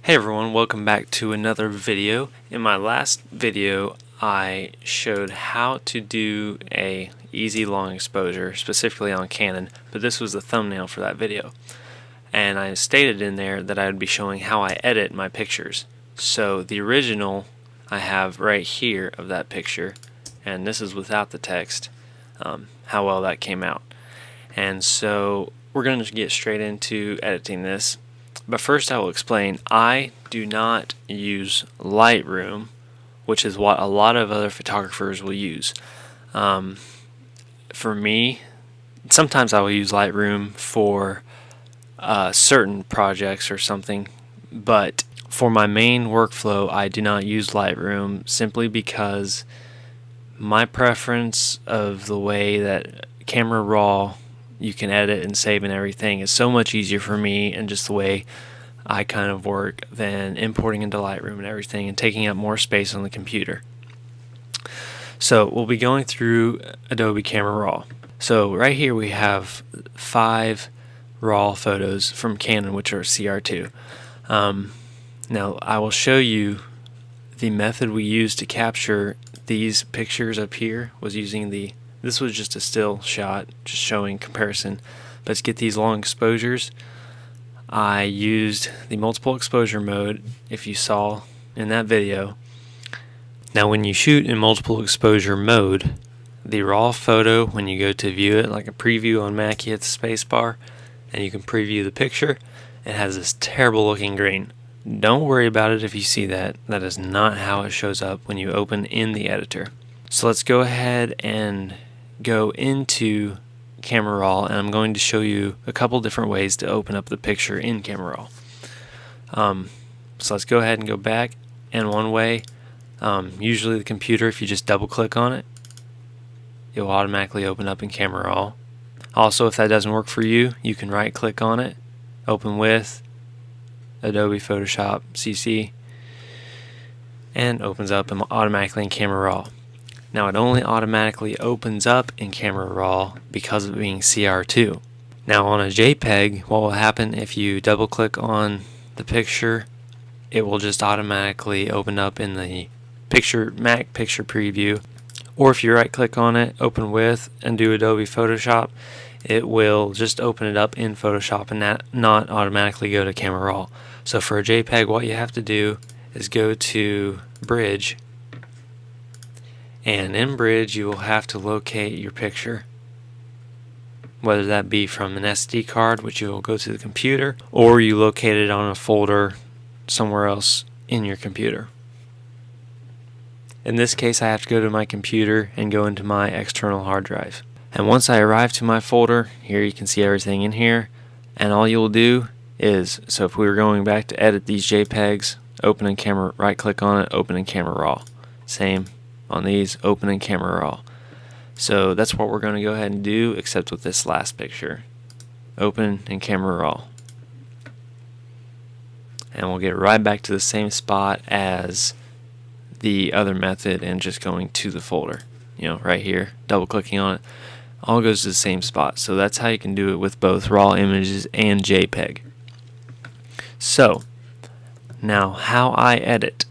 Hey everyone, welcome back to another video. In my last video I showed how to do a easy long exposure, specifically on Canon, but this was the thumbnail for that video. And I stated in there that I would be showing how I edit my pictures. So the original I have right here of that picture, and this is without the text, how well that came out. And so we're going to get straight into editing this. But first I will explain, I do not use Lightroom, which is what a lot of other photographers will use. For me, sometimes I will use Lightroom for certain projects or something, but for my main workflow I do not use Lightroom simply because my preference of the way that Camera Raw you can edit and save and everything is so much easier for me, and just the way I kind of work, than importing into Lightroom and everything and taking up more space on the computer. So we'll be going through Adobe Camera Raw. So right here we have 5 raw photos from Canon, which are CR2. Now I will show you the method we used to capture these pictures up here. Was using this was just a still shot, just showing comparison. But to get these long exposures, I used the multiple exposure mode, if you saw in that video. Now when you shoot in multiple exposure mode, the raw photo, when you go to view it, like a preview on Mac, you hit the space bar and you can preview the picture. It has this terrible looking green. Don't worry about it if you see that. That is not how it shows up when you open in the editor. So let's go ahead and go into Camera Raw, and I'm going to show you a couple different ways to open up the picture in Camera Raw. So let's go ahead and go back, and one way, usually the computer, if you just double click on it, it will automatically open up in Camera Raw. Also, if that doesn't work for you, you can right click on it, open with Adobe Photoshop CC, and opens up automatically in Camera Raw. Now it only automatically opens up in Camera Raw because of it being CR2. Now on a JPEG, what will happen if you double click on the picture, it will just automatically open up in the Mac picture preview. Or if you right click on it, open with, and do Adobe Photoshop, it will just open it up in Photoshop and not automatically go to Camera Raw. So for a JPEG, what you have to do is go to Bridge, and in Bridge you will have to locate your picture, whether that be from an SD card, which you will go to the computer, or you locate it on a folder somewhere else in your computer. In this case I have to go to my computer and go into my external hard drive. And once I arrive to my folder, here you can see everything in here, and all you'll do is, so if we were going back to edit these JPEGs, open in Camera, right click on it, open in Camera Raw. Same on these, open in Camera Raw. So that's what we're going to go ahead and do, except with this last picture. Open in Camera Raw. And we'll get right back to the same spot as the other method, and just going to the folder. You know, right here, double clicking on it, all goes to the same spot. So that's how you can do it with both raw images and JPEG. So now how I edit.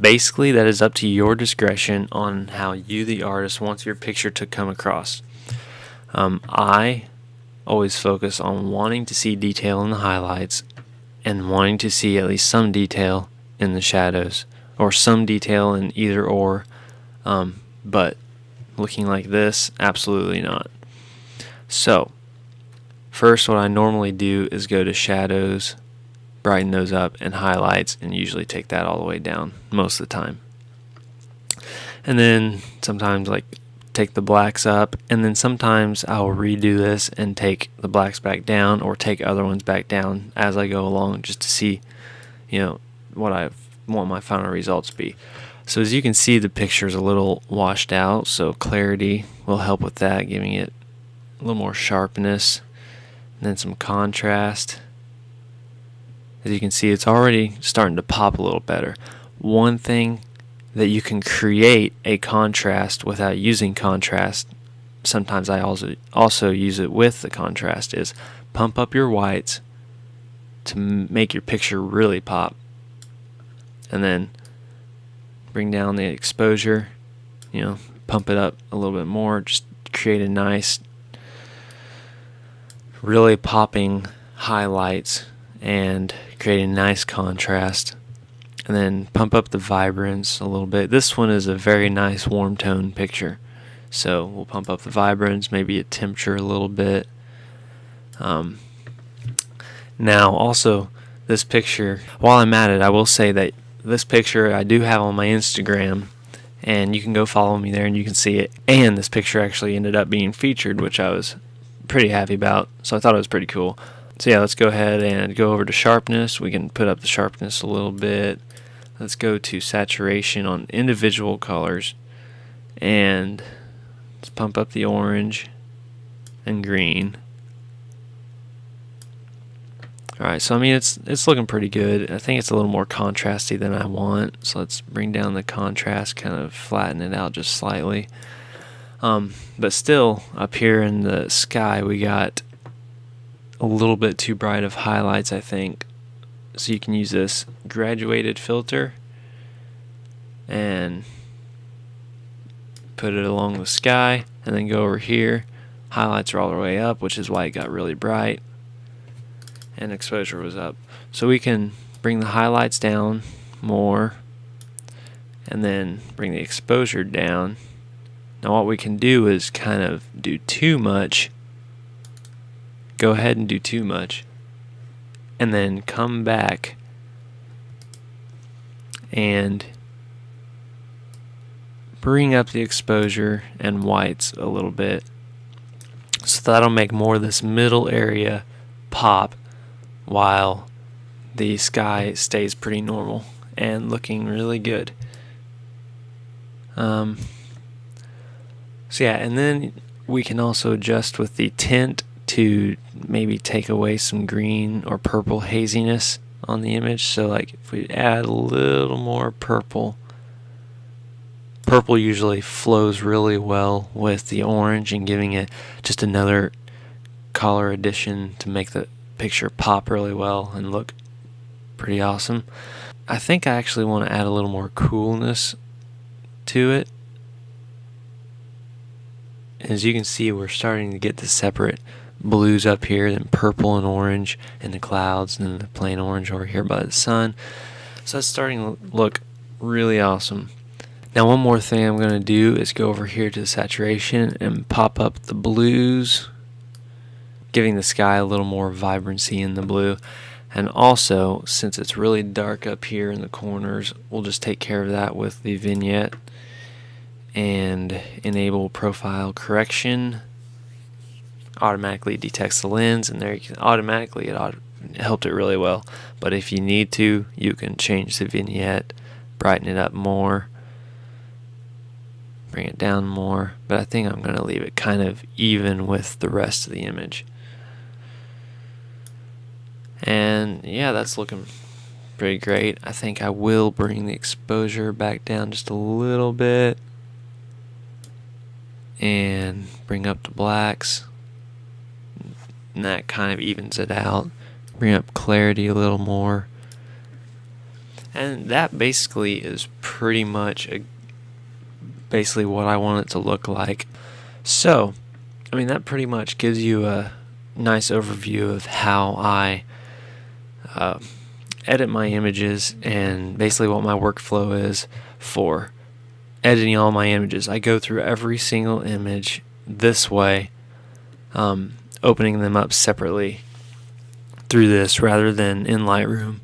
Basically that is up to your discretion on how you, the artist, wants your picture to come across. I always focus on wanting to see detail in the highlights and wanting to see at least some detail in the shadows, or some detail in either or, but looking like this, absolutely not. So first what I normally do is go to shadows, brighten those up, and highlights, and usually take that all the way down most of the time. And then sometimes like take the blacks up, and then sometimes I'll redo this and take the blacks back down, or take other ones back down as I go along, just to see, you know, what I want my final results to be. So as you can see, the picture is a little washed out, so clarity will help with that, giving it a little more sharpness, and then some contrast. As you can see, it's already starting to pop a little better. One thing that you can create a contrast without using contrast, sometimes I also use it with the contrast, is pump up your whites to make your picture really pop. And then bring down the exposure, pump it up a little bit more, just create a nice, really popping highlights and create a nice contrast. And then pump up the vibrance a little bit. This one is a very nice warm tone picture, so we'll pump up the vibrance, maybe a temperature a little bit. Now also, this picture, while I'm at it, I will say that this picture I do have on my Instagram, and you can go follow me there and you can see it. And this picture actually ended up being featured, which I was pretty happy about, so I thought it was pretty cool. So yeah, let's go ahead and go over to sharpness. We can put up the sharpness a little bit. Let's go to saturation on individual colors, and let's pump up the orange and green. Alright, so I mean it's looking pretty good. I think it's a little more contrasty than I want, so let's bring down the contrast, kind of flatten it out just slightly. But still, up here in the sky we got a little bit too bright of highlights, I think. So you can use this graduated filter and put it along the sky, and then go over here. Highlights are all the way up, which is why it got really bright, and exposure was up. So we can bring the highlights down more and then bring the exposure down. Now what we can do is kind of do too much. Go ahead and do too much, and then come back and bring up the exposure and whites a little bit, so that'll make more of this middle area pop while the sky stays pretty normal and looking really good. So yeah, and then we can also adjust with the tint to maybe take away some green or purple haziness on the image. So like if we add a little more purple usually flows really well with the orange and giving it just another color addition to make the picture pop really well and look pretty awesome. I think I actually want to add a little more coolness to it. As you can see, we're starting to get the separate blues up here, then purple and orange in the clouds, and then the plain orange over here by the sun. So that's starting to look really awesome. Now one more thing I'm going to do is go over here to the saturation and pop up the blues, giving the sky a little more vibrancy in the blue. And also, since it's really dark up here in the corners, we'll just take care of that with the vignette and enable profile correction. Automatically detects the lens, and there you can automatically it helped it really well. But if you need to, you can change the vignette, brighten it up more, bring it down more, but I think I'm going to leave it kind of even with the rest of the image. And yeah, that's looking pretty great. I think I will bring the exposure back down just a little bit and bring up the blacks, and that kind of evens it out. Bring up clarity a little more, and that basically is pretty much basically what I want it to look like. So I mean, that pretty much gives you a nice overview of how I edit my images, and basically what my workflow is for editing all my images. I go through every single image this way, opening them up separately through this rather than in Lightroom.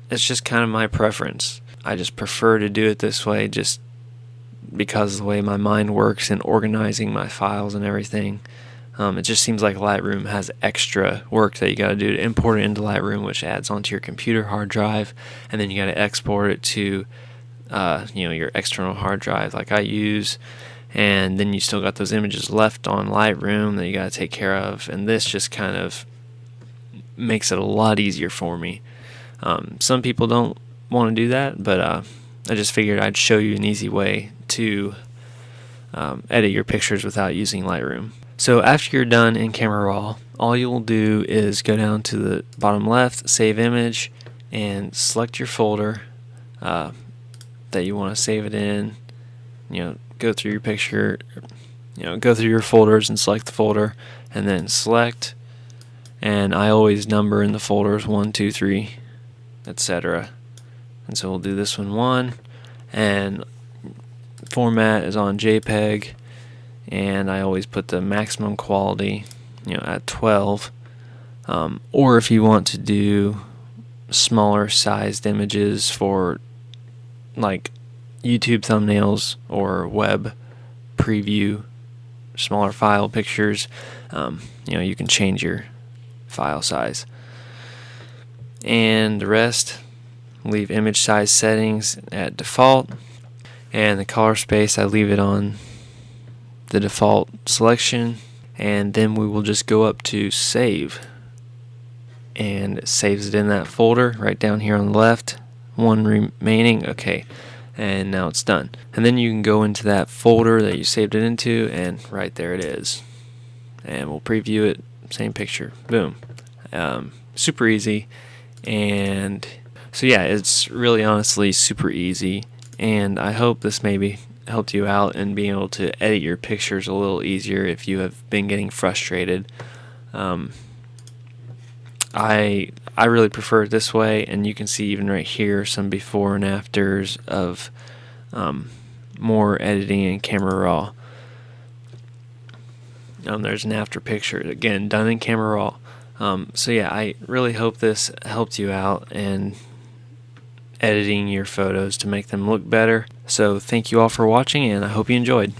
It's just kind of my preference. I just prefer to do it this way just because of the way my mind works in organizing my files and everything. It just seems like Lightroom has extra work that you got to do to import it into Lightroom, which adds onto your computer hard drive, and then you got to export it to your external hard drive like I use, and then you still got those images left on Lightroom that you got to take care of, and this just kind of makes it a lot easier for me. Some people don't want to do that, but I just figured I'd show you an easy way to edit your pictures without using Lightroom. So after you're done in Camera Raw, all you'll do is go down to the bottom left, Save Image, and select your folder that you want to save it in. Go through your picture, go through your folders and select the folder, and then select. And I always number in the folders 1, 2, 3, etc. And so we'll do this one 1, and format is on JPEG, and I always put the maximum quality at 12. Or if you want to do smaller sized images for like YouTube thumbnails or web preview, smaller file pictures, you can change your file size. And the rest, leave image size settings at default, and the color space I leave it on the default selection, and then we will just go up to save, and it saves it in that folder right down here on the left. 1 remaining. Okay, and now it's done. And then you can go into that folder that you saved it into, and right there it is. And we'll preview it, same picture, boom. Super easy. And so yeah, it's really honestly super easy, and I hope this maybe helped you out in being able to edit your pictures a little easier if you have been getting frustrated. I really prefer it this way, and you can see even right here some before and afters of more editing in Camera Raw. There's an after picture, again, done in Camera Raw. So yeah, I really hope this helped you out in editing your photos to make them look better. So thank you all for watching, and I hope you enjoyed.